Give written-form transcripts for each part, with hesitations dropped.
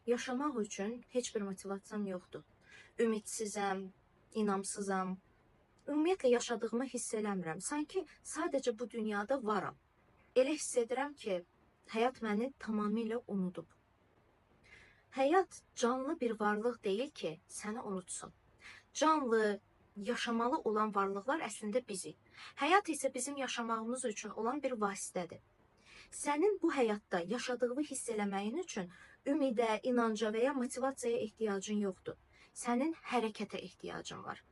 yaşamaq üçün heç bir motivasiyam yoxdur. Ümidsizəm, inamsızam. Ümumiyyətlə yaşadığımı hiss eləmirəm. Sanki sadəcə bu dünyada varam. Elə hiss edirəm ki, həyat məni tamamilə unudub. Həyat canlı bir varlıq deyil ki, səni unutsun. Canlı, yaşamalı olan varlıqlar əslində bizik. Həyat isə bizim yaşamağımız üçün olan bir vasitədir. Sənin bu həyatda yaşadığını hiss eləməyin üçün ümidə, inanca və ya motivasiyaya ehtiyacın yoxdur. Sənin hərəkətə ehtiyacın var.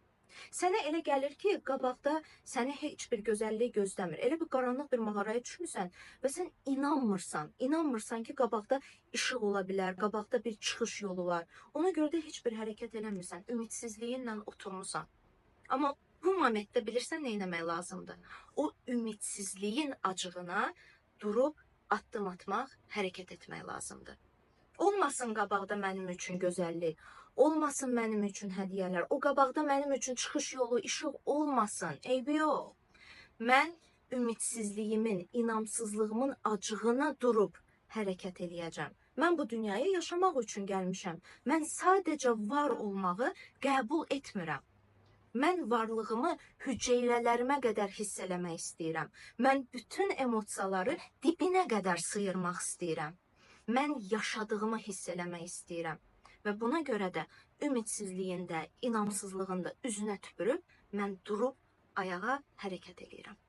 Sənə elə gəlir ki, qabaqda səni heç bir gözəllik gözləmir. Elə bir qaranlıq bir mağaraya düşmüsən və sən inanmırsan. İnanmırsan ki, qabaqda işıq ola bilər, qabaqda bir çıxış yolu var. Ona görə də heç bir hərəkət eləmirsən. Ümidsizliyinlə oturmusan. Amma bu momentdə bilirsən nə etmək lazımdır? O ümidsizliyin acığına durub addım atmaq, hərəkət etmək lazımdır. Olmasın qabaqda mənim üçün gözəllik, olmasın mənim üçün hədiyyələr, o qabaqda mənim üçün çıxış yolu, işıq olmasın, eybi yox. Mən ümidsizliyimin, inamsızlığımın acığına durub hərəkət eləyəcəm. Mən bu dünyaya yaşamaq üçün gəlmişəm. Mən sadəcə var olmağı qəbul etmirəm. Mən varlığımı hüceyrələrimə qədər hiss eləmək istəyirəm. Mən bütün emosiyaları dibinə qədər sıyırmaq istəyirəm. Mən yaşadığımı hiss eləmək istəyirəm. Və buna görə də ümidsizliyində, inamsızlığında üzünə tüpürüb, mən durub ayağa hərəkət edirəm.